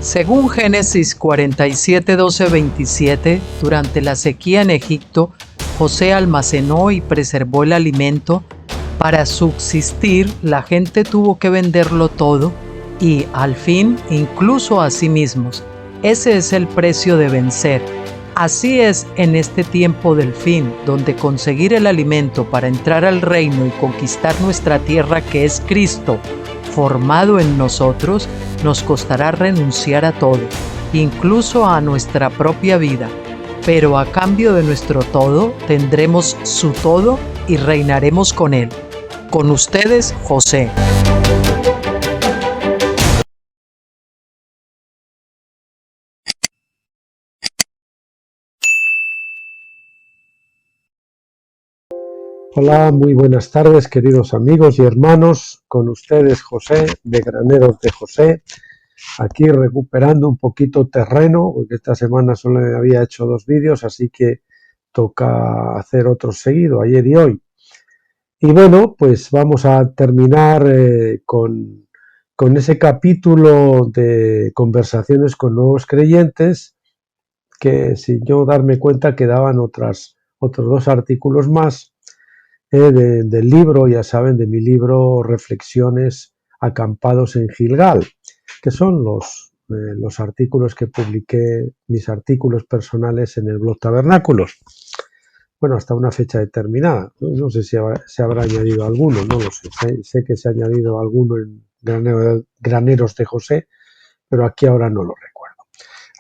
Según Génesis 47, 12, 27, durante la sequía en Egipto, José almacenó y preservó el alimento. Para subsistir, la gente tuvo que venderlo todo y, al fin, incluso a sí mismos. Ese es el precio de vencer. Así es en este tiempo del fin, donde conseguir el alimento para entrar al reino y conquistar nuestra tierra, que es Cristo, formado en nosotros, nos costará renunciar a todo, incluso a nuestra propia vida. Pero a cambio de nuestro todo, tendremos su todo y reinaremos con él. Con ustedes, José. Hola, muy buenas tardes, queridos amigos y hermanos. Con ustedes, José, de Graneros de José, aquí recuperando un poquito terreno, porque esta semana solo había hecho 2 vídeos, así que toca hacer otros seguido, ayer y hoy. Y bueno, pues vamos a terminar con ese capítulo de conversaciones con nuevos creyentes, que sin yo darme cuenta quedaban otros 2 artículos más. Del libro, ya saben, de mi libro Reflexiones acampados en Gilgal, que son los artículos que publiqué, mis artículos personales en el blog Tabernáculos. Bueno, hasta una fecha determinada. No sé si se habrá añadido alguno, no lo sé. Sé que se ha añadido alguno en Graneros de José, pero aquí ahora no lo recuerdo.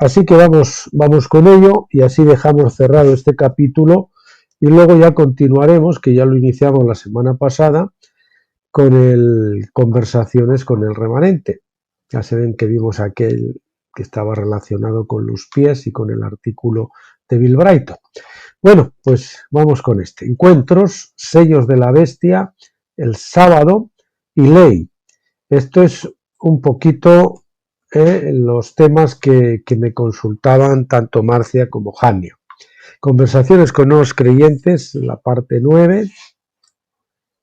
Así que vamos con ello y así dejamos cerrado este capítulo. Y luego ya continuaremos, que ya lo iniciamos la semana pasada, con conversaciones con el remanente. Ya se ven que vimos aquel que estaba relacionado con los pies y con el artículo de Bill Brighton. Bueno, pues vamos con este. Encuentros, sellos de la bestia, el sábado y ley. Esto es un poquito los temas que me consultaban tanto Marcia como Janio. Conversaciones con nuevos creyentes, la parte 9,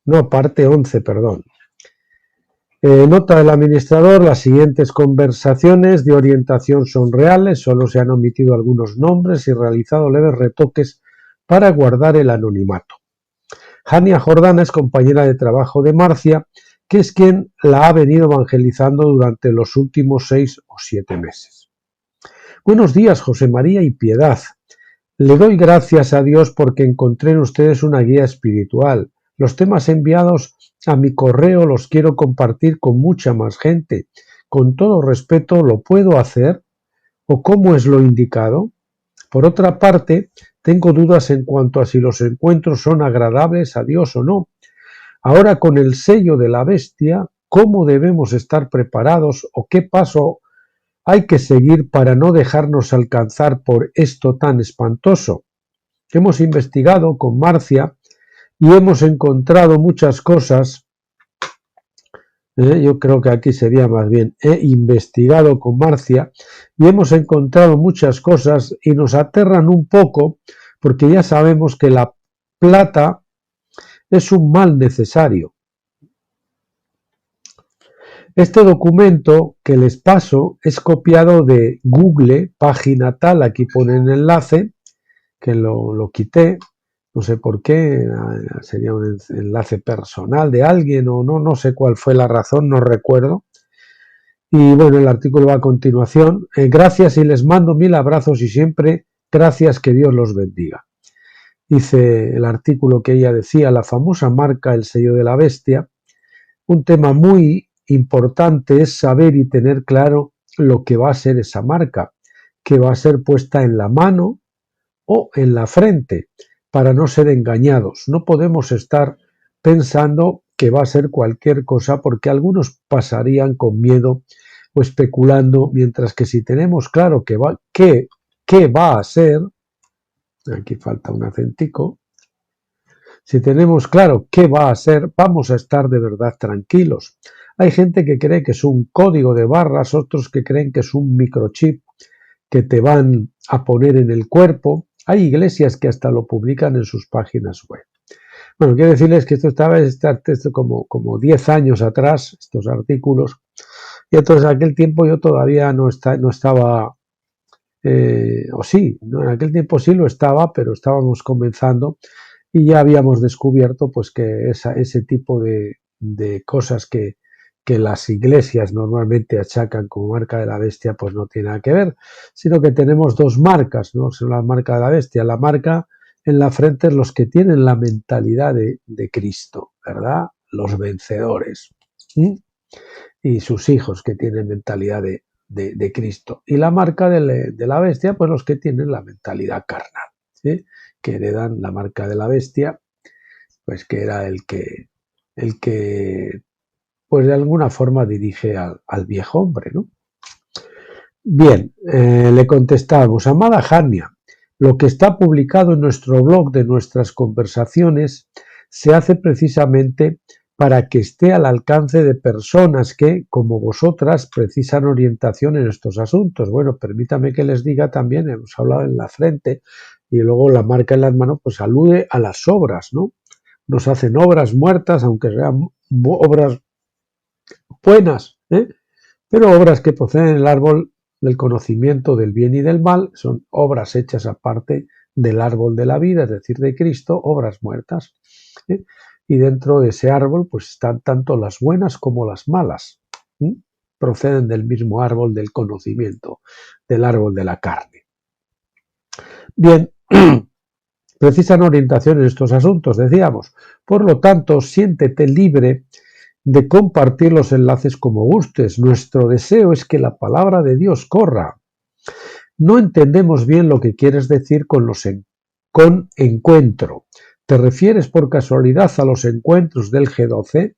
no, parte 11, perdón. Nota del administrador, las siguientes conversaciones de orientación son reales, solo se han omitido algunos nombres y realizado leves retoques para guardar el anonimato. Jania Jordana es compañera de trabajo de Marcia, que es quien la ha venido evangelizando durante los últimos 6 o 7 meses. Buenos días, José María y Piedad. Le doy gracias a Dios porque encontré en ustedes una guía espiritual. Los temas enviados a mi correo los quiero compartir con mucha más gente. Con todo respeto, ¿lo puedo hacer? ¿O cómo es lo indicado? Por otra parte, tengo dudas en cuanto a si los encuentros son agradables a Dios o no. Ahora, con el sello de la bestia, ¿cómo debemos estar preparados o qué paso hay que seguir para no dejarnos alcanzar por esto tan espantoso? Hemos investigado con Marcia y hemos encontrado muchas cosas. Yo creo que aquí sería más bien, he investigado con Marcia y hemos encontrado muchas cosas y nos aterran un poco porque ya sabemos que la plata es un mal necesario. Este documento que les paso es copiado de Google, página tal, aquí ponen enlace, que lo quité, no sé por qué, sería un enlace personal de alguien o no sé cuál fue la razón, no recuerdo. Y bueno, el artículo va a continuación. Gracias y les mando 1000 abrazos y siempre gracias, que Dios los bendiga. Dice el artículo que ella decía, la famosa marca El sello de la bestia. Un tema muy importante es saber y tener claro lo que va a ser esa marca, que va a ser puesta en la mano o en la frente, para no ser engañados. No podemos estar pensando que va a ser cualquier cosa, porque algunos pasarían con miedo o especulando, mientras que si tenemos claro qué va a ser, aquí falta un acentico, si tenemos claro qué va a ser, vamos a estar de verdad tranquilos. Hay gente que cree que es un código de barras, otros que creen que es un microchip que te van a poner en el cuerpo. Hay iglesias que hasta lo publican en sus páginas web. Bueno, quiero decirles que esto estaba como 10 años atrás, estos artículos, Y entonces en aquel tiempo yo todavía no estaba, o sí, ¿no? En aquel tiempo sí lo estaba, pero estábamos comenzando y ya habíamos descubierto pues que ese tipo de cosas que las iglesias normalmente achacan como marca de la bestia, pues no tiene nada que ver, sino que tenemos dos marcas, ¿no? La marca de la bestia, la marca en la frente, los que tienen la mentalidad de Cristo, ¿verdad? Los vencedores. ¿Sí? Y sus hijos que tienen mentalidad de Cristo. Y la marca de la bestia, pues los que tienen la mentalidad carnal, ¿sí? Que heredan la marca de la bestia, pues que era el que pues de alguna forma dirige al viejo hombre, ¿no? Bien, le contestamos, amada Jania, lo que está publicado en nuestro blog de nuestras conversaciones se hace precisamente para que esté al alcance de personas que, como vosotras, precisan orientación en estos asuntos. Bueno, permítame que les diga también, hemos hablado en la frente y luego la marca en las manos, pues alude a las obras, ¿no? Nos hacen obras muertas, aunque sean obras buenas, ¿eh? Pero obras que proceden del árbol del conocimiento del bien y del mal, son obras hechas aparte del árbol de la vida, es decir, de Cristo, obras muertas. ¿Eh? Y dentro de ese árbol pues están tanto las buenas como las malas. ¿Eh? Proceden del mismo árbol del conocimiento, del árbol de la carne. Bien, precisan orientación en estos asuntos, decíamos. Por lo tanto, siéntete libre de compartir los enlaces como gustes. Nuestro deseo es que la palabra de Dios corra. No entendemos bien lo que quieres decir con encuentro. ¿Te refieres por casualidad a los encuentros del G12?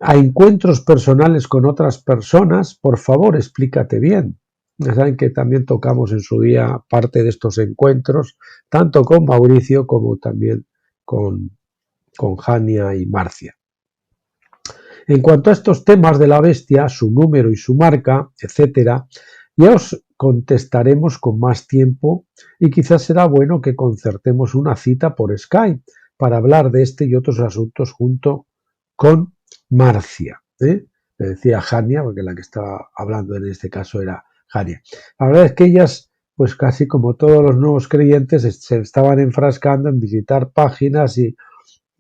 ¿A encuentros personales con otras personas? Por favor, explícate bien. Ya saben que también tocamos en su día parte de estos encuentros, tanto con Mauricio como también con Jania y Marcia. En cuanto a estos temas de la bestia, su número y su marca, etc., ya os contestaremos con más tiempo y quizás será bueno que concertemos una cita por Skype para hablar de este y otros asuntos junto con Marcia. Le decía Jania, porque la que estaba hablando en este caso era Jania. La verdad es que ellas, pues casi como todos los nuevos creyentes, se estaban enfrascando en visitar páginas y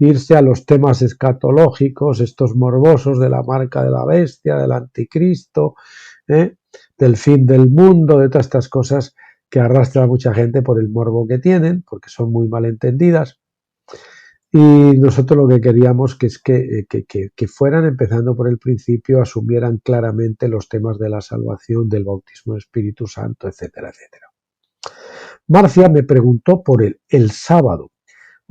irse a los temas escatológicos, estos morbosos de la marca de la bestia, del anticristo, del fin del mundo, de todas estas cosas que arrastra a mucha gente por el morbo que tienen, porque son muy malentendidas. Y nosotros lo que queríamos es que fueran, empezando por el principio, asumieran claramente los temas de la salvación, del bautismo del Espíritu Santo, etcétera, etcétera. Marcia me preguntó por el sábado.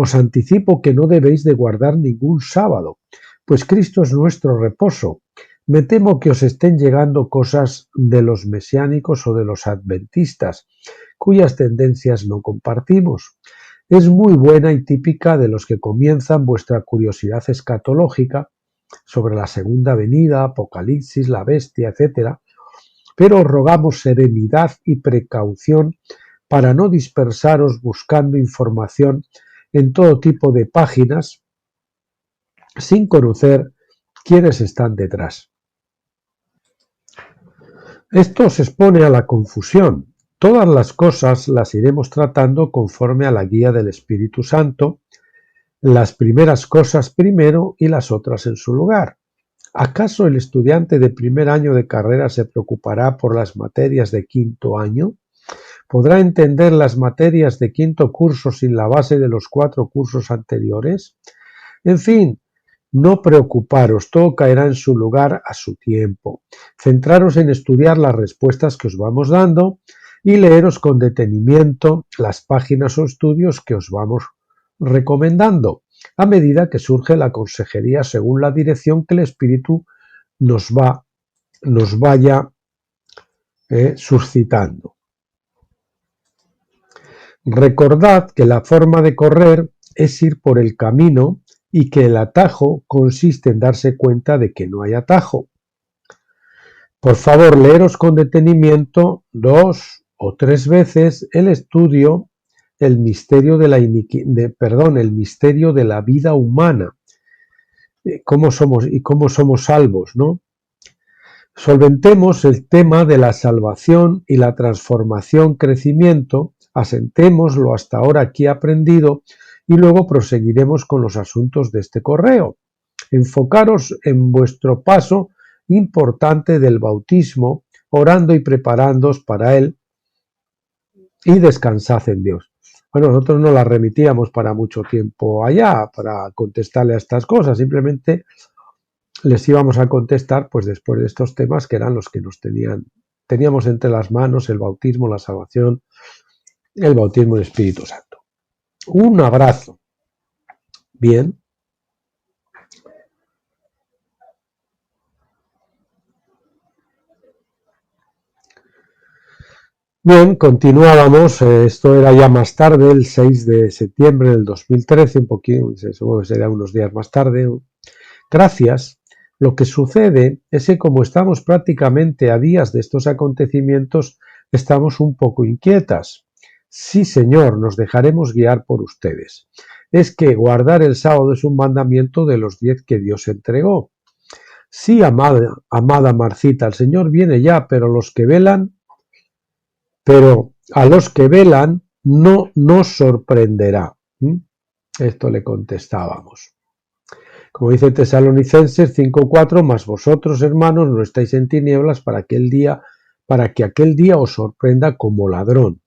Os anticipo que no debéis de guardar ningún sábado, pues Cristo es nuestro reposo. Me temo que os estén llegando cosas de los mesiánicos o de los adventistas, cuyas tendencias no compartimos. Es muy buena y típica de los que comienzan vuestra curiosidad escatológica sobre la segunda venida, Apocalipsis, la bestia, etc., pero os rogamos serenidad y precaución para no dispersaros buscando información en todo tipo de páginas sin conocer quiénes están detrás. Esto os expone a la confusión. Todas las cosas las iremos tratando conforme a la guía del Espíritu Santo, las primeras cosas primero y las otras en su lugar. ¿Acaso el estudiante de primer año de carrera se preocupará por las materias de quinto año? ¿Podrá entender las materias de quinto curso sin la base de los 4 cursos anteriores? En fin, no preocuparos, todo caerá en su lugar a su tiempo. Centraros en estudiar las respuestas que os vamos dando y leeros con detenimiento las páginas o estudios que os vamos recomendando, a medida que surge la consejería según la dirección que el Espíritu nos vaya suscitando. Recordad que la forma de correr es ir por el camino y que el atajo consiste en darse cuenta de que no hay atajo. Por favor, leeros con detenimiento 2 o 3 veces el estudio el misterio de el misterio de la vida humana, cómo somos salvos, ¿no? Solventemos el tema de la salvación y la transformación, crecimiento, asentemos lo hasta ahora aquí aprendido y luego proseguiremos con los asuntos de este correo. Enfocaros en vuestro paso importante del bautismo, orando y preparándoos para él y descansad en Dios. Bueno, nosotros no la remitíamos para mucho tiempo allá para contestarle a estas cosas, simplemente les íbamos a contestar pues después de estos temas que eran los que teníamos entre las manos: el bautismo, la salvación, el bautismo del Espíritu Santo. Un abrazo. Bien. Bien, continuábamos. Esto era ya más tarde, el 6 de septiembre del 2013, un poquito, supongo que sería unos días más tarde. Gracias. Lo que sucede es que como estamos prácticamente a días de estos acontecimientos, estamos un poco inquietas. Sí, Señor, nos dejaremos guiar por ustedes. Es que guardar el sábado es un mandamiento de los 10 que Dios entregó. Sí, amada Marcita, el Señor viene ya, pero a los que velan no nos sorprenderá. Esto le contestábamos. Como dice Tesalonicenses 5:4, mas vosotros, hermanos, no estáis en tinieblas para que aquel día os sorprenda como ladrón.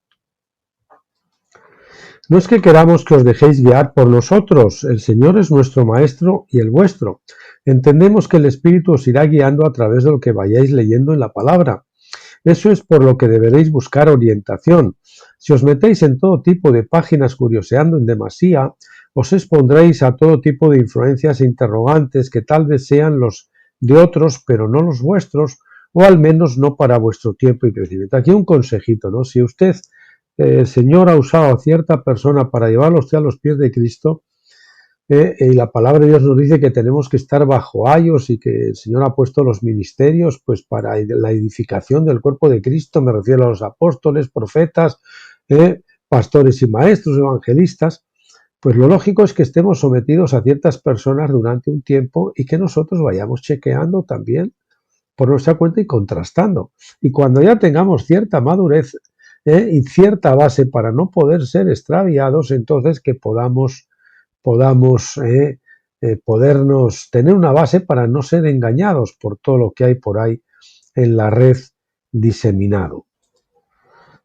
No es que queramos que os dejéis guiar por nosotros, el Señor es nuestro Maestro y el vuestro. Entendemos que el Espíritu os irá guiando a través de lo que vayáis leyendo en la palabra. Eso es por lo que deberéis buscar orientación. Si os metéis en todo tipo de páginas curioseando en demasía, os expondréis a todo tipo de influencias e interrogantes que tal vez sean los de otros, pero no los vuestros, o al menos no para vuestro tiempo y crecimiento. Aquí un consejito, ¿no? Si usted, el Señor ha usado a cierta persona para llevarlo a usted a los pies de Cristo, y la palabra de Dios nos dice que tenemos que estar bajo ayos y que el Señor ha puesto los ministerios pues para la edificación del cuerpo de Cristo, me refiero a los apóstoles, profetas, pastores y maestros, evangelistas. Pues lo lógico es que estemos sometidos a ciertas personas durante un tiempo y que nosotros vayamos chequeando también por nuestra cuenta y contrastando. Y cuando ya tengamos cierta madurez y cierta base para no poder ser extraviados, entonces que podernos tener una base para no ser engañados por todo lo que hay por ahí en la red diseminado.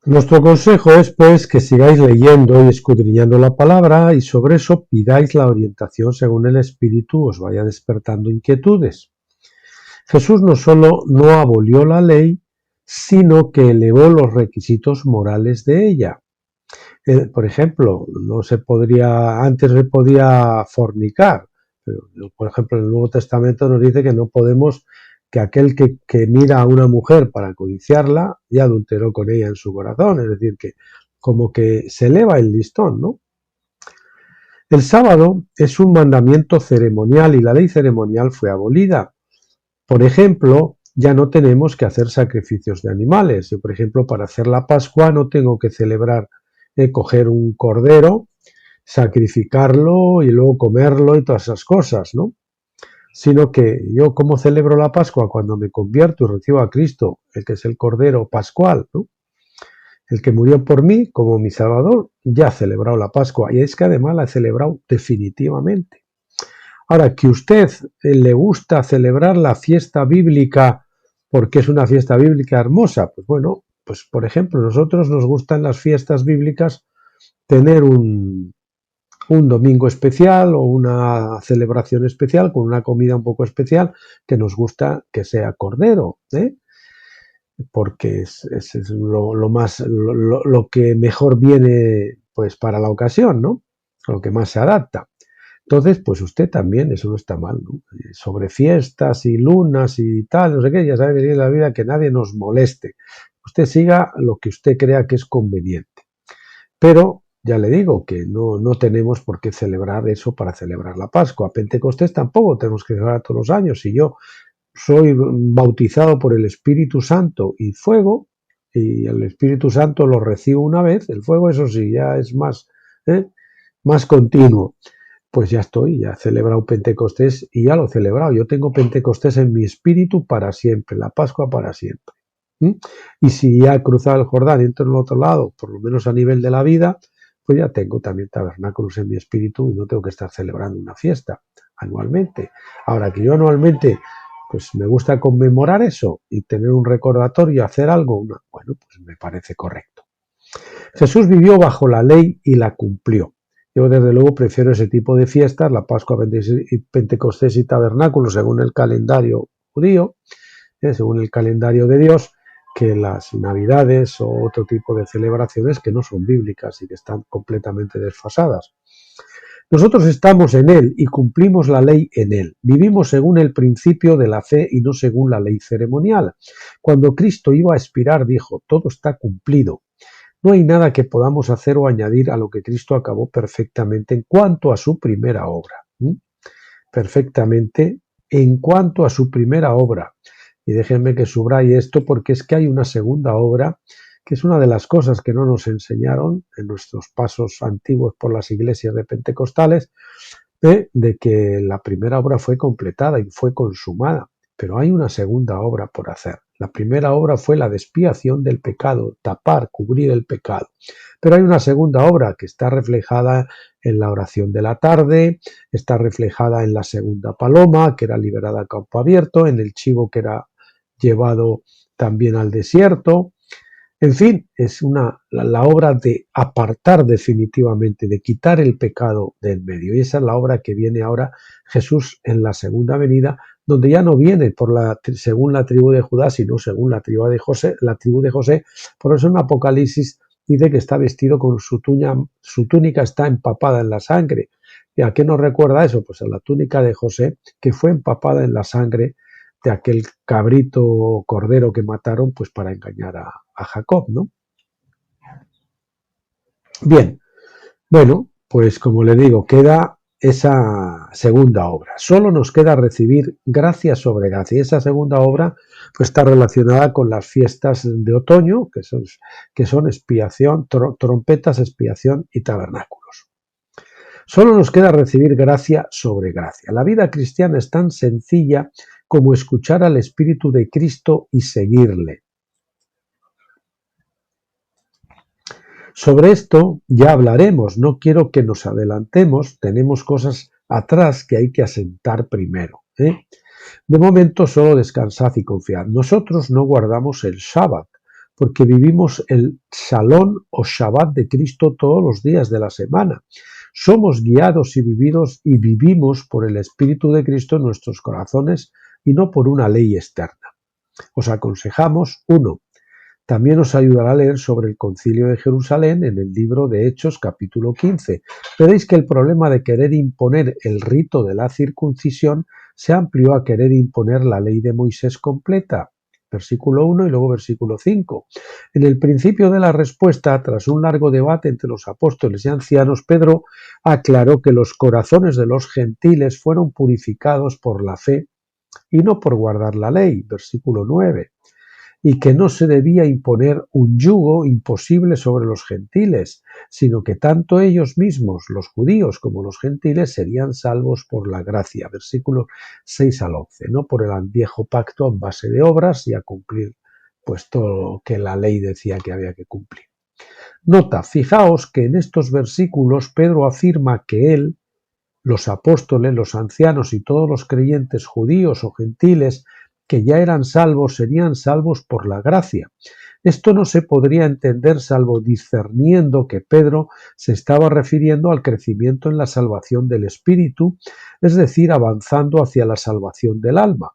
Nuestro consejo es pues que sigáis leyendo y escudriñando la palabra y sobre eso pidáis la orientación según el Espíritu os vaya despertando inquietudes. Jesús no solo no abolió la ley, sino que elevó los requisitos morales de ella. Por ejemplo, antes se podía fornicar, pero por ejemplo en el Nuevo Testamento nos dice que no podemos, que aquel que mira a una mujer para codiciarla ya adulteró con ella en su corazón, es decir, que como que se eleva el listón, ¿no? El sábado es un mandamiento ceremonial y la ley ceremonial fue abolida. Por ejemplo, ya no tenemos que hacer sacrificios de animales. Yo, por ejemplo, para hacer la Pascua no tengo que coger un cordero, sacrificarlo y luego comerlo y todas esas cosas, ¿no? Sino que yo, ¿cómo celebro la Pascua? Cuando me convierto y recibo a Cristo, el que es el Cordero Pascual, ¿no? El que murió por mí como mi Salvador, ya ha celebrado la Pascua y es que además la he celebrado definitivamente. Ahora, que usted le gusta celebrar la fiesta bíblica porque es una fiesta bíblica hermosa, pues bueno, pues por ejemplo, nosotros nos gustan las fiestas bíblicas tener un domingo especial o una celebración especial con una comida un poco especial que nos gusta que sea cordero, porque es lo que mejor viene pues para la ocasión, ¿no? Lo que más se adapta. Entonces, pues usted también, eso no está mal, ¿no? Sobre fiestas y lunas y tal, no sé qué, ya sabe venir en la vida que nadie nos moleste. Usted siga lo que usted crea que es conveniente. Pero ya le digo que no tenemos por qué celebrar eso para celebrar la Pascua. Pentecostés tampoco tenemos que celebrar todos los años. Si yo soy bautizado por el Espíritu Santo y fuego, y el Espíritu Santo lo recibo una vez, el fuego eso sí, ya es más continuo. pues ya estoy, ya he celebrado Pentecostés y ya lo he celebrado. Yo tengo Pentecostés en mi espíritu para siempre, la Pascua para siempre. Y si ya he cruzado el Jordán y entro en el otro lado, por lo menos a nivel de la vida, pues ya tengo también tabernáculos en mi espíritu y no tengo que estar celebrando una fiesta anualmente. Ahora que yo anualmente, pues me gusta conmemorar eso y tener un recordatorio, hacer algo, bueno, pues me parece correcto. Jesús vivió bajo la ley y la cumplió. Yo desde luego prefiero ese tipo de fiestas, la Pascua, Pentecostés y tabernáculo, según el calendario judío, según el calendario de Dios, que las Navidades o otro tipo de celebraciones que no son bíblicas y que están completamente desfasadas. Nosotros estamos en Él y cumplimos la ley en Él. Vivimos según el principio de la fe y no según la ley ceremonial. Cuando Cristo iba a expirar, dijo, todo está cumplido. No hay nada que podamos hacer o añadir a lo que Cristo acabó perfectamente en cuanto a su primera obra. Perfectamente en cuanto a su primera obra. Y déjenme que subraye esto porque es que hay una segunda obra que es una de las cosas que no nos enseñaron en nuestros pasos antiguos por las iglesias de pentecostales, de que la primera obra fue completada y fue consumada. Pero hay una segunda obra por hacer. La primera obra fue la de expiación del pecado, tapar, cubrir el pecado. Pero hay una segunda obra que está reflejada en la oración de la tarde, está reflejada en la segunda paloma, que era liberada a campo abierto, en el chivo que era llevado también al desierto. En fin, es la obra de apartar definitivamente, de quitar el pecado del medio. Y esa es la obra que viene ahora Jesús en la segunda venida, donde ya no viene según la tribu de Judá, sino según la tribu de José. Por eso en Apocalipsis dice que está vestido con su túnica está empapada en la sangre. ¿Y a qué nos recuerda eso? Pues a la túnica de José, que fue empapada en la sangre de aquel cabrito cordero que mataron pues para engañar a Jacob, ¿no? Bien, bueno, pues como le digo, queda esa segunda obra. Solo nos queda recibir gracia sobre gracia. Y esa segunda obra pues está relacionada con las fiestas de otoño, que son expiación, trompetas, expiación y tabernáculos. Solo nos queda recibir gracia sobre gracia. La vida cristiana es tan sencilla como escuchar al Espíritu de Cristo y seguirle. Sobre esto ya hablaremos, no quiero que nos adelantemos, tenemos cosas atrás que hay que asentar primero. De momento solo descansad y confiad. Nosotros no guardamos el Shabbat, porque vivimos el Shalom o Shabbat de Cristo todos los días de la semana. Somos guiados y vivimos por el Espíritu de Cristo en nuestros corazones y no por una ley externa. Os aconsejamos, 1. También os ayudará a leer sobre el Concilio de Jerusalén en el libro de Hechos, capítulo 15. Veréis que el problema de querer imponer el rito de la circuncisión se amplió a querer imponer la ley de Moisés completa. Versículo 1 y luego versículo 5. En el principio de la respuesta, tras un largo debate entre los apóstoles y ancianos, Pedro aclaró que los corazones de los gentiles fueron purificados por la fe y no por guardar la ley. Versículo 9. Y que no se debía imponer un yugo imposible sobre los gentiles, sino que tanto ellos mismos, los judíos, como los gentiles, serían salvos por la gracia. Versículos 6 al 11, no por el viejo pacto en base de obras y a cumplir pues todo lo que la ley decía que había que cumplir. Nota, fijaos que en estos versículos Pedro afirma que él, los apóstoles, los ancianos y todos los creyentes judíos o gentiles que ya eran salvos serían salvos por la gracia. Esto no se podría entender salvo discerniendo que Pedro se estaba refiriendo al crecimiento en la salvación del espíritu, es decir, avanzando hacia la salvación del alma.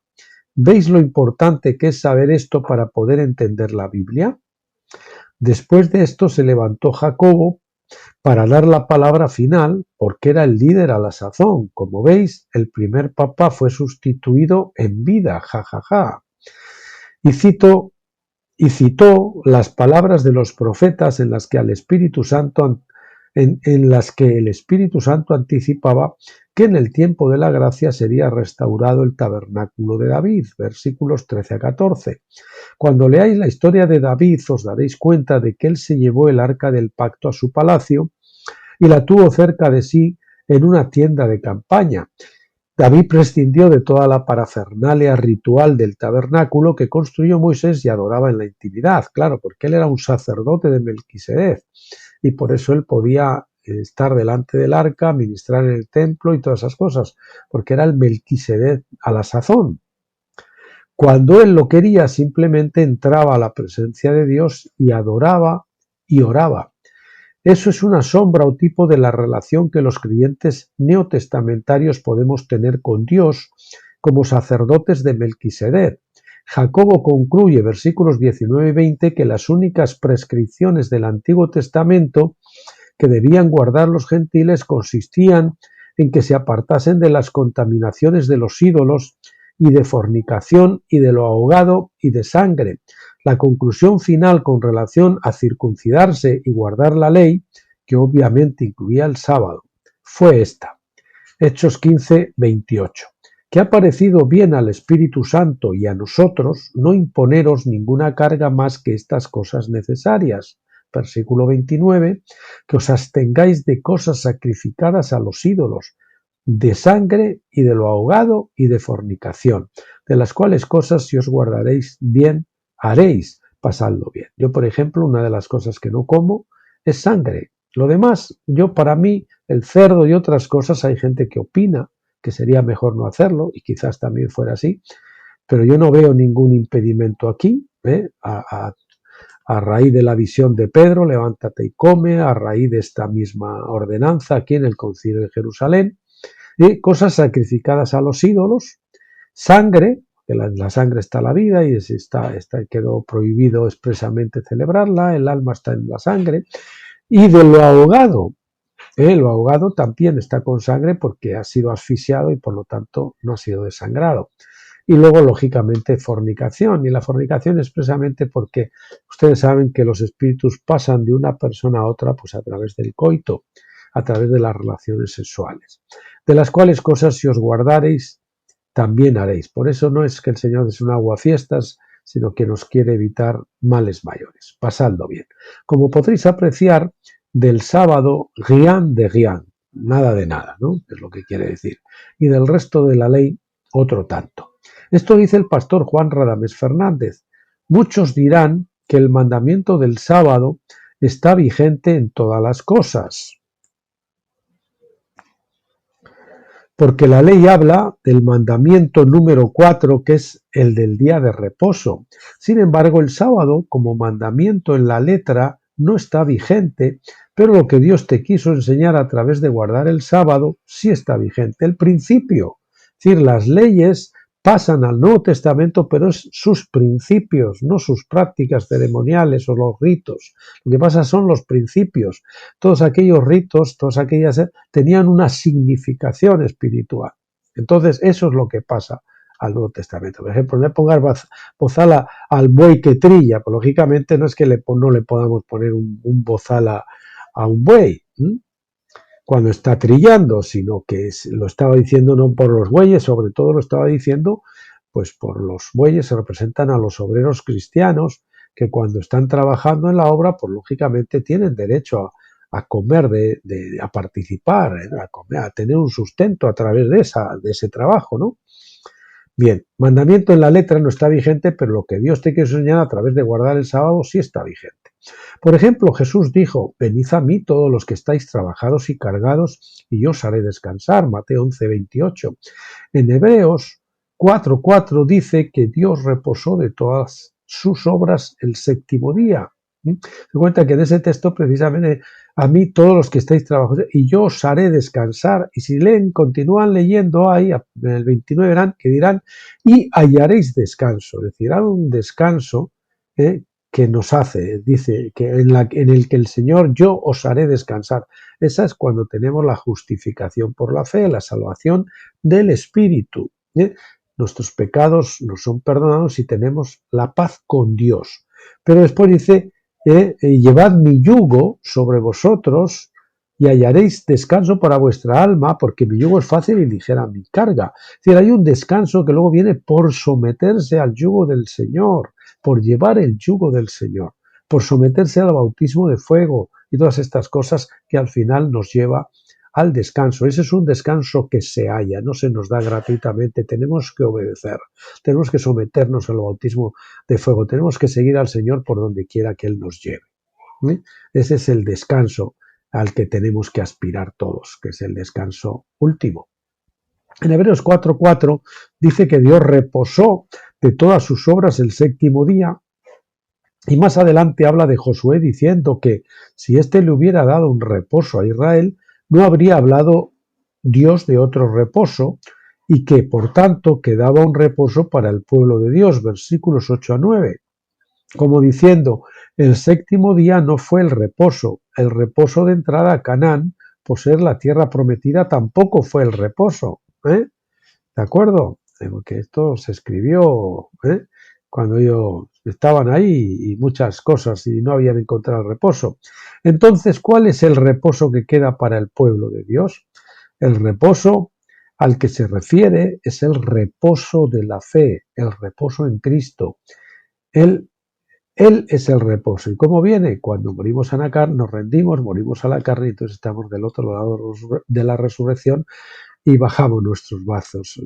¿Veis lo importante que es saber esto para poder entender la Biblia? Después de esto se levantó Jacobo para dar la palabra final, porque era el líder a la sazón. Como veis, el primer papa fue sustituido en vida, jajaja. Y citó las palabras de los profetas en las que el Espíritu Santo anticipaba que en el tiempo de la gracia sería restaurado el tabernáculo de David, versículos 13 a 14. Cuando leáis la historia de David os daréis cuenta de que él se llevó el arca del pacto a su palacio y la tuvo cerca de sí en una tienda de campaña. David prescindió de toda la parafernalia ritual del tabernáculo que construyó Moisés y adoraba en la intimidad, claro, porque él era un sacerdote de Melquisedec y por eso él podía estar delante del arca, ministrar en el templo y todas esas cosas, porque era el Melquisedec a la sazón. Cuando él lo quería, simplemente entraba a la presencia de Dios y adoraba y oraba. Eso es una sombra o tipo de la relación que los creyentes neotestamentarios podemos tener con Dios como sacerdotes de Melquisedec. Jacobo concluye, versículos 19 y 20, que las únicas prescripciones del Antiguo Testamento que debían guardar los gentiles consistían en que se apartasen de las contaminaciones de los ídolos y de fornicación y de lo ahogado y de sangre. La conclusión final con relación a circuncidarse y guardar la ley, que obviamente incluía el sábado, fue esta. Hechos 15, 28. Que ha parecido bien al Espíritu Santo y a nosotros no imponeros ninguna carga más que estas cosas necesarias. Versículo 29. Que os abstengáis de cosas sacrificadas a los ídolos, de sangre y de lo ahogado y de fornicación, de las cuales cosas si os guardaréis bien, haréis, pasadlo bien. Yo, por ejemplo, una de las cosas que no como es sangre. Lo demás, para mí, el cerdo y otras cosas, hay gente que opina que sería mejor no hacerlo, y quizás también fuera así, pero yo no veo ningún impedimento aquí, a raíz de la visión de Pedro, levántate y come, a raíz de esta misma ordenanza aquí en el Concilio de Jerusalén, cosas sacrificadas a los ídolos, sangre, que la sangre está la vida y quedó prohibido expresamente celebrarla, el alma está en la sangre, y de lo ahogado. Lo ahogado también está con sangre porque ha sido asfixiado y por lo tanto no ha sido desangrado. Y luego, lógicamente, fornicación. Y la fornicación expresamente porque ustedes saben que los espíritus pasan de una persona a otra pues a través del coito, a través de las relaciones sexuales, de las cuales cosas si os guardareis, también haréis. Por eso no es que el Señor es un aguafiestas, sino que nos quiere evitar males mayores. Pasadlo bien. Como podréis apreciar, del sábado, rien de rien, nada de nada, ¿no? Es lo que quiere decir. Y del resto de la ley, otro tanto. Esto dice el pastor Juan Radames Fernández. Muchos dirán que el mandamiento del sábado está vigente en todas las cosas, porque la ley habla del mandamiento número 4, que es el del día de reposo. Sin embargo, el sábado, como mandamiento en la letra, no está vigente, pero lo que Dios te quiso enseñar a través de guardar el sábado sí está vigente. El principio, es decir, las leyes pasan al Nuevo Testamento, pero es sus principios, no sus prácticas ceremoniales o los ritos. Lo que pasa son los principios. Todos aquellos ritos, todas aquellas tenían una significación espiritual. Entonces, eso es lo que pasa al Nuevo Testamento. Por ejemplo, no le pongas bozal al buey que trilla, pues lógicamente no es que no le podamos poner un bozal a un buey cuando está trillando, sino que lo estaba diciendo no por los bueyes, sobre todo lo estaba diciendo pues por los bueyes, se representan a los obreros cristianos que cuando están trabajando en la obra, pues lógicamente tienen derecho a comer, a participar, a comer, a tener un sustento a través de ese trabajo, ¿no? Bien, mandamiento en la letra no está vigente, pero lo que Dios te quiere enseñar a través de guardar el sábado sí está vigente. Por ejemplo, Jesús dijo, venid a mí todos los que estáis trabajados y cargados, y yo os haré descansar, Mateo 11, 28. En Hebreos 4:4 dice que Dios reposó de todas sus obras el séptimo día. Se cuenta que en ese texto precisamente a mí todos los que estáis trabajando y yo os haré descansar, y si continúan leyendo ahí en el 29 verán que dirán y hallaréis descanso, es decir, hay un descanso que nos hace, dice que en el que el Señor yo os haré descansar. Esa es cuando tenemos la justificación por la fe, la salvación del Espíritu. Nuestros pecados nos son perdonados y tenemos la paz con Dios. Pero después dice, llevad mi yugo sobre vosotros y hallaréis descanso para vuestra alma, porque mi yugo es fácil y ligera mi carga. Es decir, hay un descanso que luego viene por someterse al yugo del Señor, por llevar el yugo del Señor, por someterse al bautismo de fuego y todas estas cosas que al final nos lleva al descanso. Ese es un descanso que se halla, no se nos da gratuitamente, tenemos que obedecer, tenemos que someternos al bautismo de fuego, tenemos que seguir al Señor por donde quiera que Él nos lleve. Ese es el descanso al que tenemos que aspirar todos, que es el descanso último. En Hebreos 4:4 dice que Dios reposó de todas sus obras el séptimo día, y más adelante habla de Josué diciendo que si éste le hubiera dado un reposo a Israel, no habría hablado Dios de otro reposo, y que por tanto quedaba un reposo para el pueblo de Dios, versículos 8-9, como diciendo, el séptimo día no fue el reposo de entrada a Canaán, poseer la tierra prometida tampoco fue el reposo, ¿De acuerdo? Porque esto se escribió cuando ellos estaban ahí y muchas cosas y no habían encontrado el reposo. Entonces, ¿cuál es el reposo que queda para el pueblo de Dios? El reposo al que se refiere es el reposo de la fe, el reposo en Cristo. Él es el reposo. ¿Y cómo viene? Cuando morimos a la carne, nos rendimos, morimos a la carne, y entonces estamos del otro lado de la resurrección y bajamos nuestros brazos,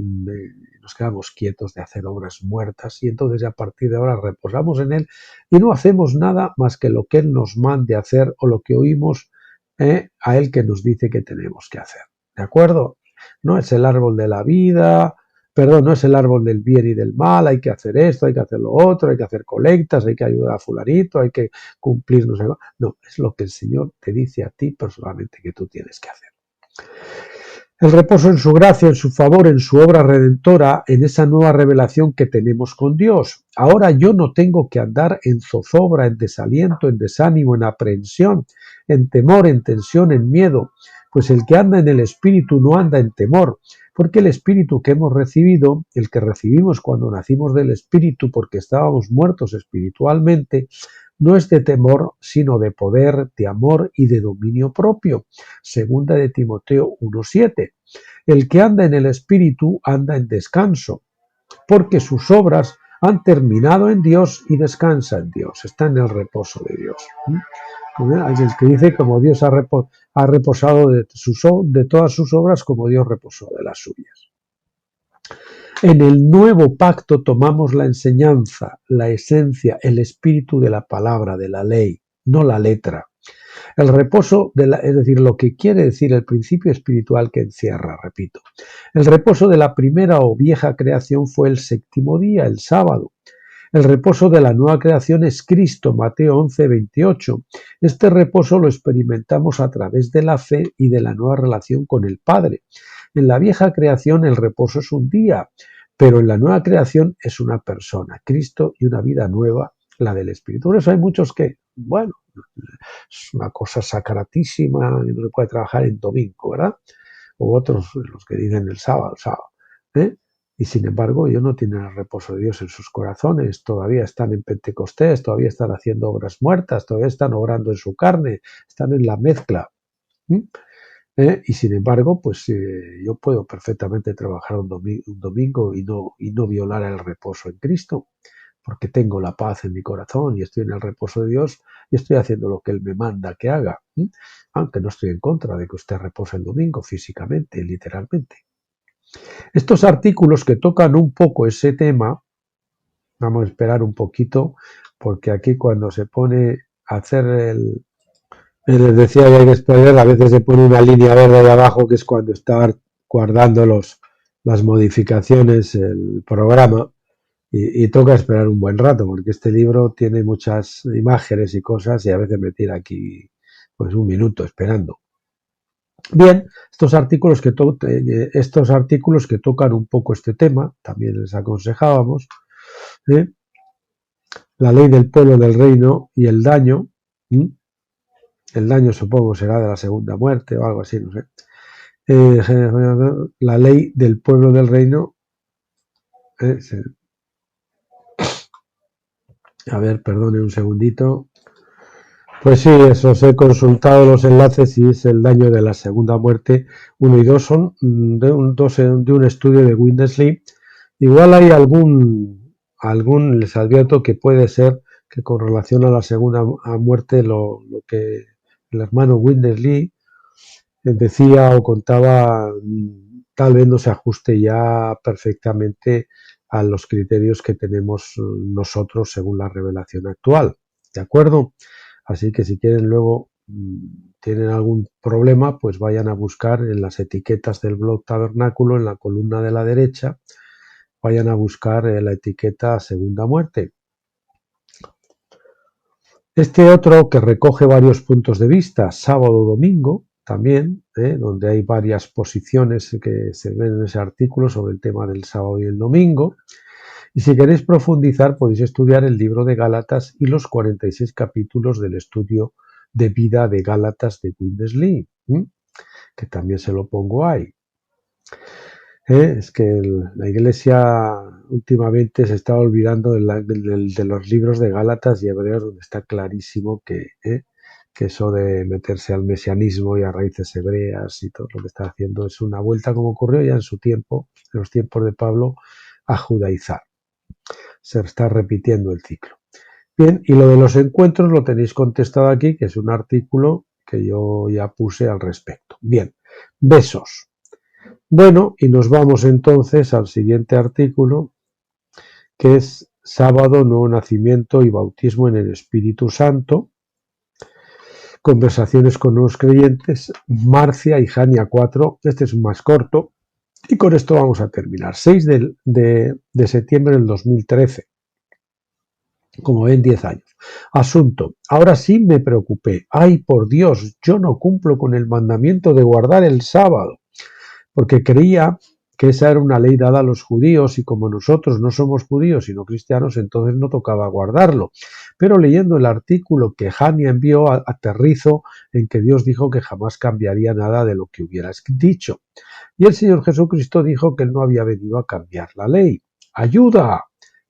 nos quedamos quietos de hacer obras muertas, y entonces a partir de ahora reposamos en Él y no hacemos nada más que lo que Él nos mande hacer o lo que oímos a Él que nos dice que tenemos que hacer. ¿De acuerdo? No es el árbol de la vida, no es el árbol del bien y del mal, hay que hacer esto, hay que hacer lo otro, hay que hacer colectas, hay que ayudar a fulanito, hay que cumplir, no sé. No, es lo que el Señor te dice a ti personalmente que tú tienes que hacer. El reposo en su gracia, en su favor, en su obra redentora, en esa nueva revelación que tenemos con Dios. Ahora yo no tengo que andar en zozobra, en desaliento, en desánimo, en aprehensión, en temor, en tensión, en miedo, pues el que anda en el Espíritu no anda en temor, porque el Espíritu que hemos recibido, el que recibimos cuando nacimos del Espíritu porque estábamos muertos espiritualmente, no es de temor, sino de poder, de amor y de dominio propio. Segunda de Timoteo 1:7. El que anda en el Espíritu anda en descanso, porque sus obras han terminado en Dios y descansa en Dios, está en el reposo de Dios. Hay el que dice como Dios ha reposado de todas sus obras, como Dios reposó de las suyas. En el nuevo pacto tomamos la enseñanza, la esencia, el espíritu de la palabra, de la ley, no la letra. El reposo, es decir, lo que quiere decir el principio espiritual que encierra, repito. El reposo de la primera o vieja creación fue el séptimo día, el sábado. El reposo de la nueva creación es Cristo, Mateo 11:28. Este reposo lo experimentamos a través de la fe y de la nueva relación con el Padre. En la vieja creación el reposo es un día, pero en la nueva creación es una persona, Cristo, y una vida nueva, la del Espíritu. Por eso hay muchos que, bueno, es una cosa sacratísima, no se puede trabajar en domingo, ¿verdad? O otros, los que dicen el sábado. Y sin embargo, ellos no tienen el reposo de Dios en sus corazones, todavía están en Pentecostés, todavía están haciendo obras muertas, todavía están obrando en su carne, están en la mezcla. Y sin embargo, pues yo puedo perfectamente trabajar un domingo y no violar el reposo en Cristo, porque tengo la paz en mi corazón y estoy en el reposo de Dios y estoy haciendo lo que Él me manda que haga, aunque no estoy en contra de que usted repose el domingo físicamente, literalmente. Estos artículos que tocan un poco ese tema, vamos a esperar un poquito, porque aquí cuando se pone a hacer les decía que hay que esperar, a veces se pone una línea verde de abajo, que es cuando está guardando las modificaciones, el programa, y toca esperar un buen rato, porque este libro tiene muchas imágenes y cosas, y a veces me tira aquí pues un minuto esperando. Bien, estos artículos que tocan un poco este tema, también les aconsejábamos, la ley del pueblo del reino y el daño. El daño supongo será de la segunda muerte o algo así, no sé. La ley del pueblo del reino. A ver, perdone un segundito. Pues sí, eso, os he consultado los enlaces y es el daño de la segunda muerte. 1 y 2 son de un estudio de Windesley. Igual hay algún, les advierto que puede ser que con relación a la segunda muerte lo que el hermano Windesley decía o contaba, tal vez no se ajuste ya perfectamente a los criterios que tenemos nosotros según la revelación actual, ¿de acuerdo? Así que si quieren luego tienen algún problema, pues vayan a buscar en las etiquetas del blog Tabernáculo, en la columna de la derecha, vayan a buscar la etiqueta Segunda Muerte. Este otro que recoge varios puntos de vista, sábado-domingo, también, donde hay varias posiciones que se ven en ese artículo sobre el tema del sábado y el domingo. Y si queréis profundizar, podéis estudiar el libro de Gálatas y los 46 capítulos del estudio de vida de Gálatas de Witness Lee, que también se lo pongo ahí. Es que la Iglesia últimamente se está olvidando de los libros de Gálatas y Hebreos, donde está clarísimo que eso de meterse al mesianismo y a raíces hebreas y todo lo que está haciendo es una vuelta, como ocurrió ya en su tiempo, en los tiempos de Pablo, a judaizar. Se está repitiendo el ciclo. Bien, y lo de los encuentros lo tenéis contestado aquí, que es un artículo que yo ya puse al respecto. Bien, besos. Bueno, y nos vamos entonces al siguiente artículo, que es Sábado, Nuevo Nacimiento y Bautismo en el Espíritu Santo. Conversaciones con nuevos creyentes, Marcia y Jania 4. Este es más corto. Y con esto vamos a terminar. 6 de septiembre del 2013. Como ven, 10 años. Asunto. Ahora sí me preocupé. Ay, por Dios, yo no cumplo con el mandamiento de guardar el sábado. Porque creía que esa era una ley dada a los judíos y como nosotros no somos judíos sino cristianos, entonces no tocaba guardarlo. Pero leyendo el artículo que Jania envió, aterrizo en que Dios dijo que jamás cambiaría nada de lo que hubiera dicho. Y el Señor Jesucristo dijo que Él no había venido a cambiar la ley. ¡Ayuda!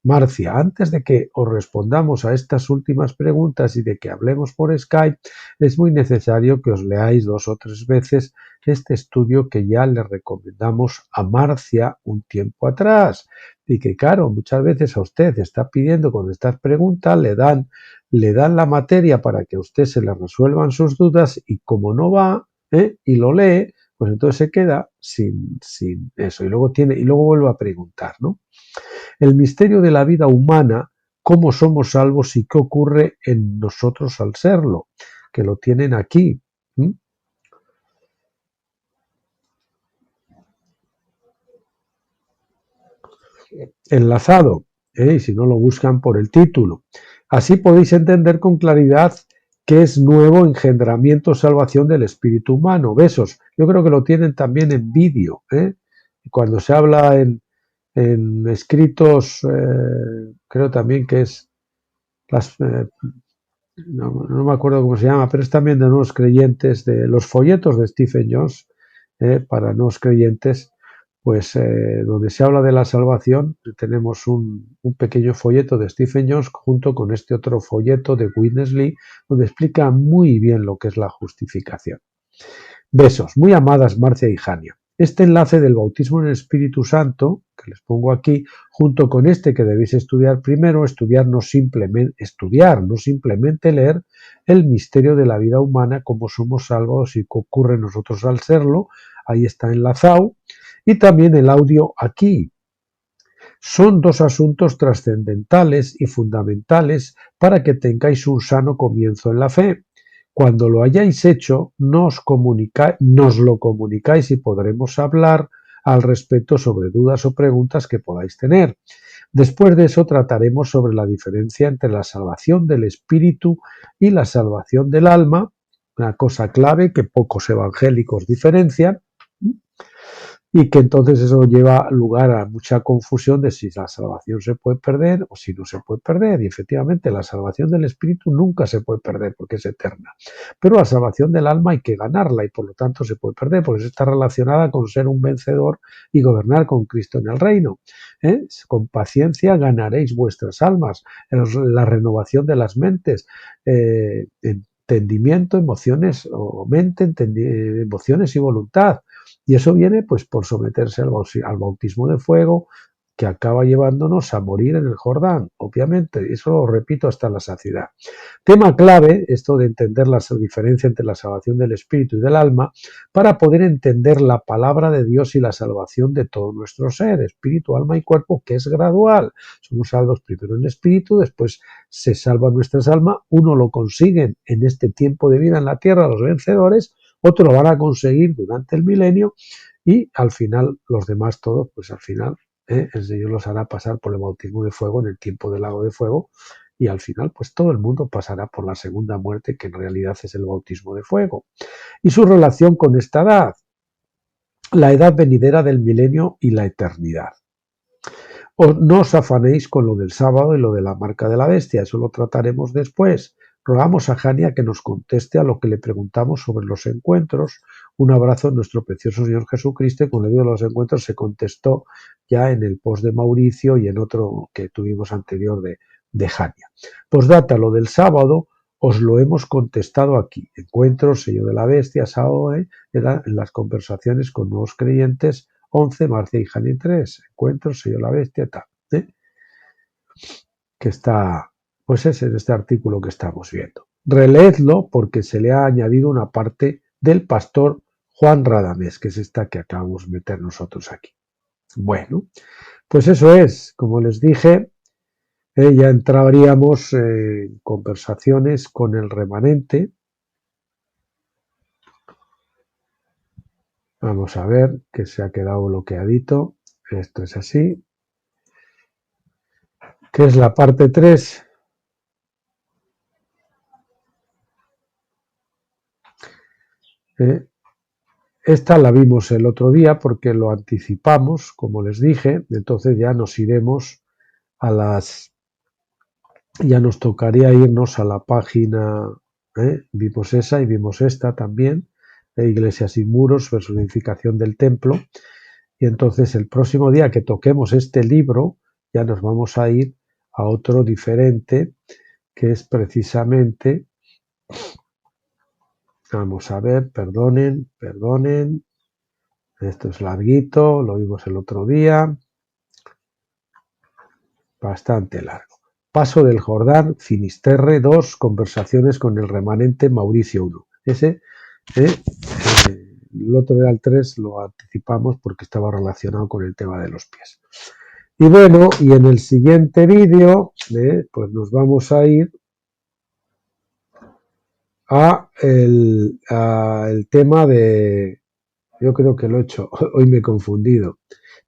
Marcia, antes de que os respondamos a estas últimas preguntas y de que hablemos por Skype, es muy necesario que os leáis 2 o 3 veces este estudio que ya le recomendamos a Marcia un tiempo atrás. Y que, claro, muchas veces a usted está pidiendo con estas preguntas, le dan la materia para que a usted se le resuelvan sus dudas y como no va y lo lee, pues entonces se queda sin eso y luego vuelve a preguntar, ¿no? El misterio de la vida humana, cómo somos salvos y qué ocurre en nosotros al serlo, que lo tienen aquí. Enlazado, y si no lo buscan por el título. Así podéis entender con claridad qué es nuevo engendramiento, salvación del espíritu humano. Besos. Yo creo que lo tienen también en vídeo. Cuando se habla en escritos, creo también que es no me acuerdo cómo se llama, pero es también de nuevos creyentes, de los folletos de Stephen Jones para nuevos creyentes, pues donde se habla de la salvación, tenemos un pequeño folleto de Stephen Jones junto con este otro folleto de Witness Lee, donde explica muy bien lo que es la justificación. Besos, muy amadas Marcia y Jania. Este enlace del bautismo en el Espíritu Santo, que les pongo aquí, junto con este que debéis estudiar primero, estudiar, no simplemente leer el misterio de la vida humana, cómo somos salvados y qué ocurre en nosotros al serlo, ahí está enlazado, y también el audio aquí. Son 2 asuntos trascendentales y fundamentales para que tengáis un sano comienzo en la fe. Cuando lo hayáis hecho, nos lo comunicáis y podremos hablar al respecto sobre dudas o preguntas que podáis tener. Después de eso trataremos sobre la diferencia entre la salvación del espíritu y la salvación del alma, una cosa clave que pocos evangélicos diferencian, y que entonces eso lleva lugar a mucha confusión de si la salvación se puede perder o si no se puede perder. Y efectivamente la salvación del espíritu nunca se puede perder porque es eterna. Pero la salvación del alma hay que ganarla y por lo tanto se puede perder porque está relacionada con ser un vencedor y gobernar con Cristo en el reino. Con paciencia ganaréis vuestras almas. La renovación de las mentes. Entendimiento, emociones o mente, emociones y voluntad. Y eso viene pues por someterse al bautismo de fuego, que acaba llevándonos a morir en el Jordán, obviamente, eso lo repito hasta la saciedad. Tema clave, esto de entender la diferencia entre la salvación del espíritu y del alma, para poder entender la palabra de Dios y la salvación de todo nuestro ser, espíritu, alma y cuerpo, que es gradual. Somos salvos primero en espíritu, después se salva nuestras almas, uno lo consiguen en este tiempo de vida en la tierra los vencedores, otro lo van a conseguir durante el milenio y al final los demás todos, pues al final el Señor los hará pasar por el bautismo de fuego en el tiempo del lago de fuego y al final pues todo el mundo pasará por la segunda muerte, que en realidad es el bautismo de fuego. Y su relación con esta edad, la edad venidera del milenio y la eternidad. No os afanéis con lo del sábado y lo de la marca de la bestia, eso lo trataremos después. Rogamos a Jania que nos conteste a lo que le preguntamos sobre los encuentros. Un abrazo en nuestro precioso Señor Jesucristo, y con el de los encuentros se contestó ya en el post de Mauricio y en otro que tuvimos anterior de Jania. Postdata, lo del sábado os lo hemos contestado aquí. Encuentros, sello de la bestia, sábado, en las conversaciones con nuevos creyentes, 11, Marcia y Jania 3, encuentros, sello de la bestia, tal. Que está, pues es en este artículo que estamos viendo. Releedlo porque se le ha añadido una parte del pastor Juan Radamés, que es esta que acabamos de meter nosotros aquí. Bueno, pues eso es, como les dije, ya entraríamos en conversaciones con el remanente. Vamos a ver que se ha quedado bloqueadito. Esto es así. Que es la parte 3. Esta la vimos el otro día porque lo anticipamos, como les dije, entonces ya nos iremos ya nos tocaría irnos a la página, vimos esa y vimos esta también, de Iglesias sin muros, personificación del templo, y entonces el próximo día que toquemos este libro, ya nos vamos a ir a otro diferente, que es precisamente, vamos a ver, perdonen, esto es larguito, lo vimos el otro día, bastante largo. Paso del Jordán, Finisterre 2, conversaciones con el remanente, Mauricio 1. Ese, el otro era el 3, lo anticipamos porque estaba relacionado con el tema de los pies. Y bueno, y en el siguiente vídeo, pues nos vamos a ir a el tema de, yo creo que lo he hecho, hoy me he confundido,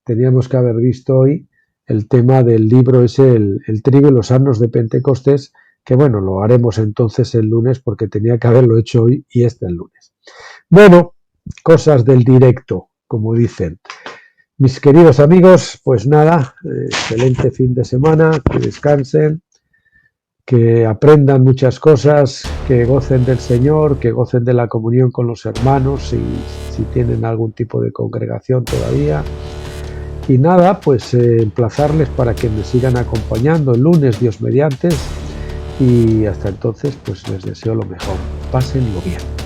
teníamos que haber visto hoy el tema del libro ese, el trigo y los asnos de Pentecostés, que bueno, lo haremos entonces el lunes porque tenía que haberlo hecho hoy y el lunes. Bueno, cosas del directo, como dicen. Mis queridos amigos, pues nada, excelente fin de semana, que descansen, que aprendan muchas cosas, que gocen del Señor, que gocen de la comunión con los hermanos, si tienen algún tipo de congregación todavía. Y nada, pues emplazarles para que me sigan acompañando el lunes, Dios mediante, y hasta entonces pues les deseo lo mejor. Pásenlo bien.